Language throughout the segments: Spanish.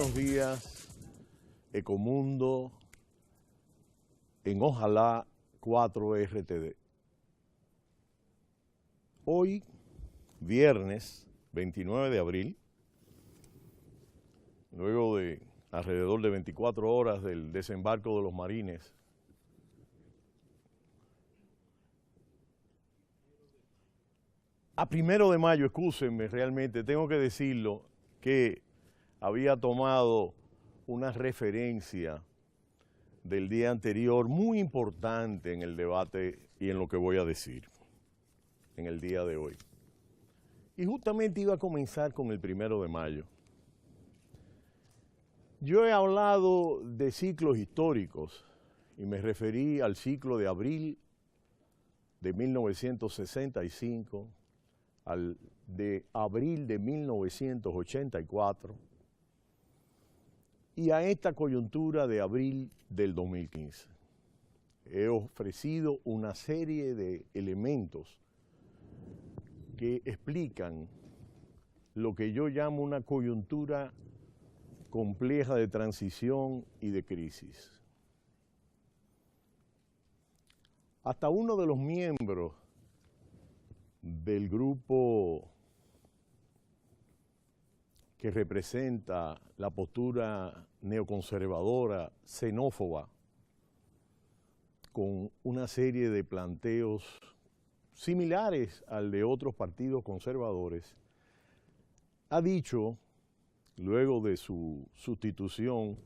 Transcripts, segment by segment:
buenos días, Ecomundo, en Ojalá 4RTD. Hoy, viernes 29 de abril, luego de alrededor de 24 horas del desembarco de los marines, a 1 de mayo, excúsenme, realmente tengo que decirlo, que había tomado una referencia del día anterior muy importante en el debate y en lo que voy a decir en el día de hoy. Y justamente iba a comenzar con el 1 de mayo. Yo he hablado de ciclos históricos y me referí al ciclo de abril de 1965, al de abril de 1984 y a esta coyuntura de abril del 2015. He ofrecido una serie de elementos que explican lo que yo llamo una coyuntura compleja de transición y de crisis. Hasta uno de los miembros del grupo que representa la postura neoconservadora, xenófoba, con una serie de planteos similares al de otros partidos conservadores, ha dicho, luego de su sustitución,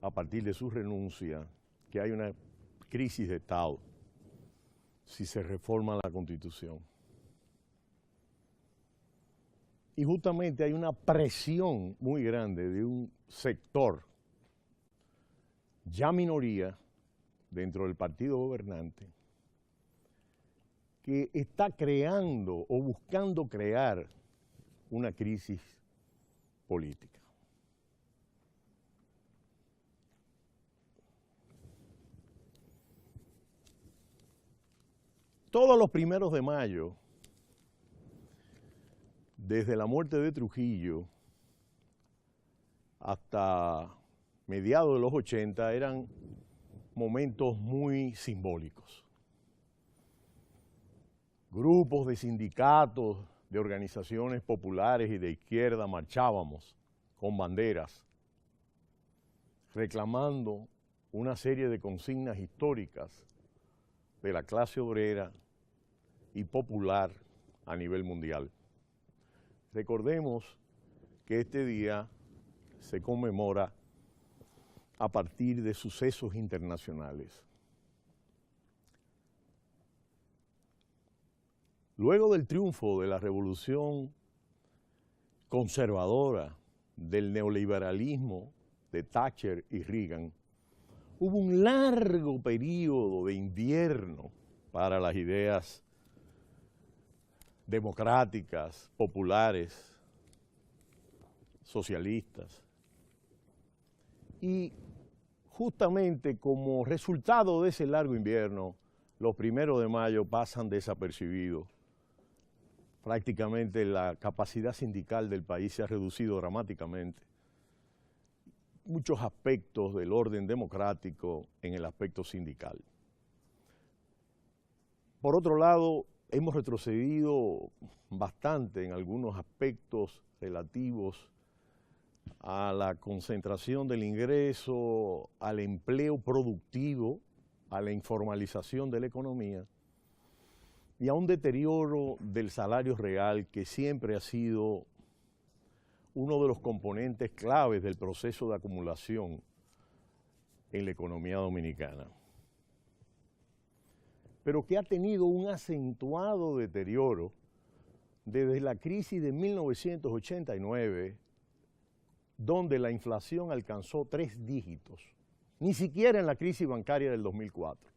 a partir de su renuncia, que hay una crisis de Estado si se reforma la Constitución. Y justamente hay una presión muy grande de un sector, ya minoría, dentro del partido gobernante, que está creando o buscando crear una crisis política. Todos los 1 de mayo, desde la muerte de Trujillo hasta mediados de los 80, eran momentos muy simbólicos. Grupos de sindicatos, de organizaciones populares y de izquierda marchábamos con banderas, reclamando una serie de consignas históricas de la clase obrera y popular a nivel mundial. Recordemos que este día se conmemora a partir de sucesos internacionales. Luego del triunfo de la revolución conservadora, del neoliberalismo de Thatcher y Reagan, hubo un largo periodo de invierno para las ideas democráticas, populares, socialistas. Y justamente como resultado de ese largo invierno, los 1 de mayo pasan desapercibidos. Prácticamente la capacidad sindical del país se ha reducido dramáticamente. Muchos aspectos del orden democrático en el aspecto sindical. Por otro lado, hemos retrocedido bastante en algunos aspectos relativos a la concentración del ingreso, al empleo productivo, a la informalización de la economía y a un deterioro del salario real que siempre ha sido uno de los componentes claves del proceso de acumulación en la economía dominicana, pero que ha tenido un acentuado deterioro desde la crisis de 1989, donde la inflación alcanzó 3 dígitos, ni siquiera en la crisis bancaria del 2004.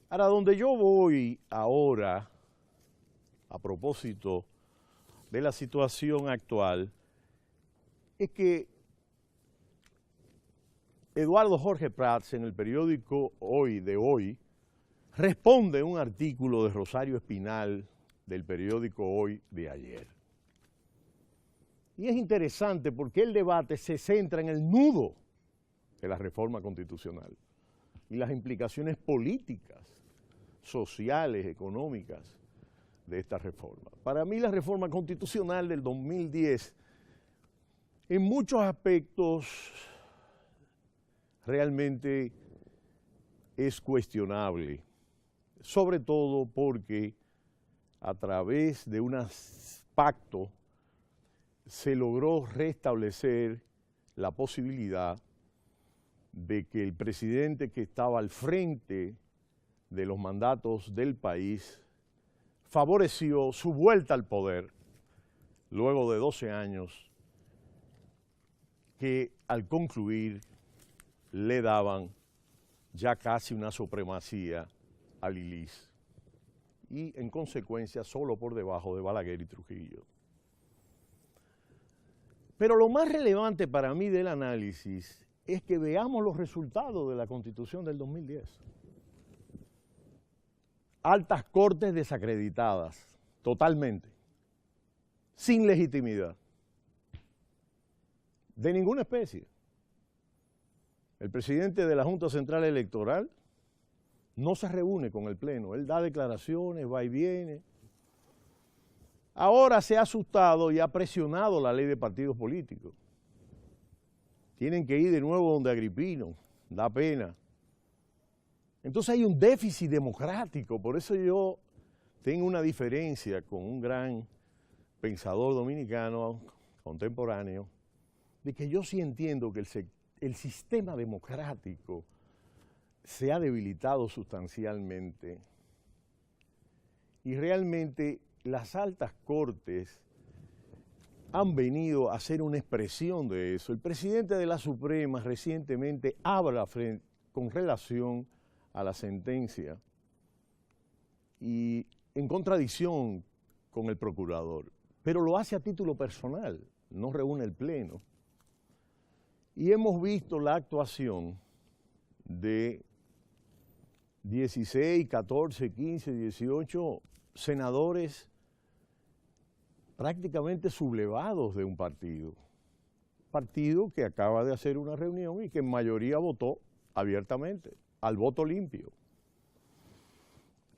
Ahora, donde yo voy ahora, a propósito de la situación actual, es que Eduardo Jorge Prats, en el periódico Hoy de hoy, responde a un artículo de Rosario Espinal del periódico Hoy de ayer. Y es interesante porque el debate se centra en el nudo de la reforma constitucional y las implicaciones políticas, sociales, económicas de esta reforma. Para mí la reforma constitucional del 2010 en muchos aspectos realmente es cuestionable, sobre todo porque a través de un pacto se logró restablecer la posibilidad de que el presidente que estaba al frente de los mandatos del país favoreció su vuelta al poder luego de 12 años que al concluir le daban ya casi una supremacía al ILIS y en consecuencia solo por debajo de Balaguer y Trujillo. Pero lo más relevante para mí del análisis es que veamos los resultados de la Constitución del 2010. Altas cortes desacreditadas, totalmente, sin legitimidad, de ninguna especie. El presidente de la Junta Central Electoral no se reúne con el Pleno, él da declaraciones, va y viene. Ahora se ha asustado y ha presionado la ley de partidos políticos. Tienen que ir de nuevo donde Agripino, da pena. Entonces hay un déficit democrático, por eso yo tengo una diferencia con un gran pensador dominicano contemporáneo, de que yo sí entiendo que el sistema democrático se ha debilitado sustancialmente y realmente las altas cortes han venido a ser una expresión de eso. El presidente de la Suprema recientemente habla con relación a la sentencia y en contradicción con el procurador, pero lo hace a título personal, no reúne el Pleno. Y hemos visto la actuación de 16, 14, 15, 18 senadores prácticamente sublevados de un partido que acaba de hacer una reunión y que en mayoría votó abiertamente, al voto limpio.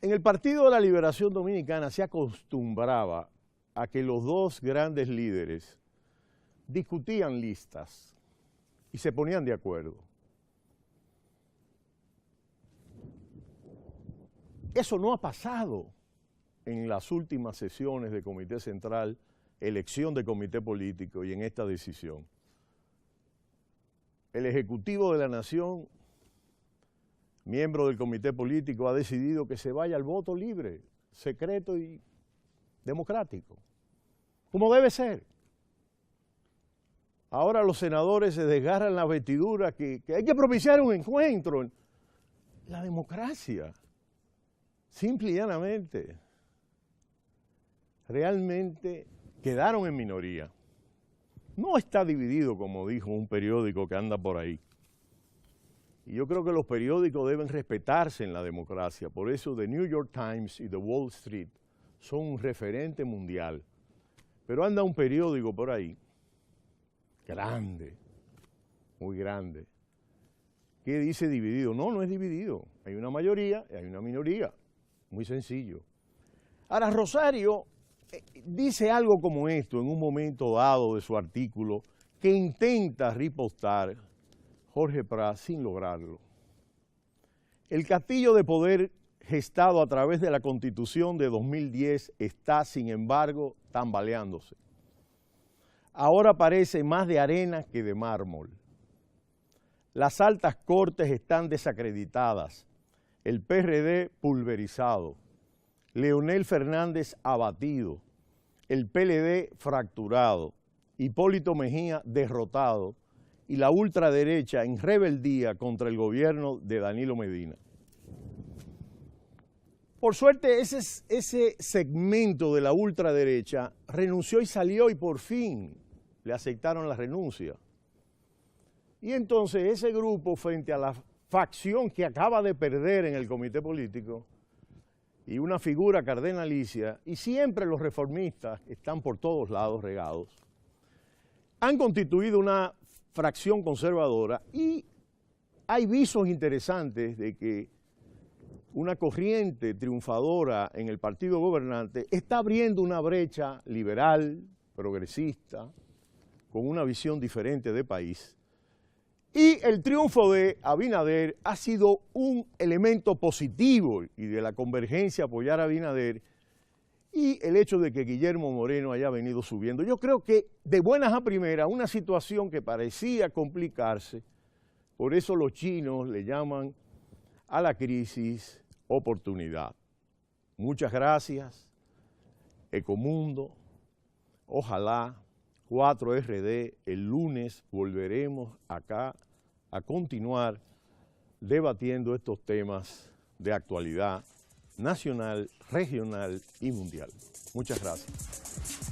En el Partido de la Liberación Dominicana se acostumbraba a que los dos grandes líderes discutían listas y se ponían de acuerdo. Eso no ha pasado en las últimas sesiones de Comité Central, elección de comité político y en esta decisión. El Ejecutivo de la Nación, miembro del comité político, ha decidido que se vaya al voto libre, secreto y democrático, como debe ser. Ahora los senadores se desgarran la vestidura que hay que propiciar un encuentro. La democracia, simple y llanamente, realmente quedaron en minoría. No está dividido, como dijo un periódico que anda por ahí. Y yo creo que los periódicos deben respetarse en la democracia. Por eso The New York Times y The Wall Street son un referente mundial. Pero anda un periódico por ahí, grande, muy grande, que dice dividido. No, no es dividido. Hay una mayoría y hay una minoría. Muy sencillo. Ahora, Rosario dice algo como esto en un momento dado de su artículo que intenta ripostar Jorge Prat sin lograrlo. El castillo de poder gestado a través de la Constitución de 2010 está, sin embargo, tambaleándose. Ahora parece más de arena que de mármol. Las altas cortes están desacreditadas, el PRD pulverizado, Leonel Fernández abatido, el PLD fracturado, Hipólito Mejía derrotado y la ultraderecha en rebeldía contra el gobierno de Danilo Medina. Por suerte ese segmento de la ultraderecha renunció y salió y por fin le aceptaron la renuncia. Y entonces ese grupo, frente a la facción que acaba de perder en el comité político y una figura cardenalicia, y siempre los reformistas están por todos lados regados, han constituido una fracción conservadora y hay visos interesantes de que una corriente triunfadora en el partido gobernante está abriendo una brecha liberal, progresista, con una visión diferente de país. Y el triunfo de Abinader ha sido un elemento positivo y de la convergencia apoyar a Abinader y el hecho de que Guillermo Moreno haya venido subiendo. Yo creo que de buenas a primeras, una situación que parecía complicarse, por eso los chinos le llaman a la crisis oportunidad. Muchas gracias, Ecomundo. Ojalá 4RD, el lunes volveremos acá a continuar debatiendo estos temas de actualidad nacional, regional y mundial. Muchas gracias.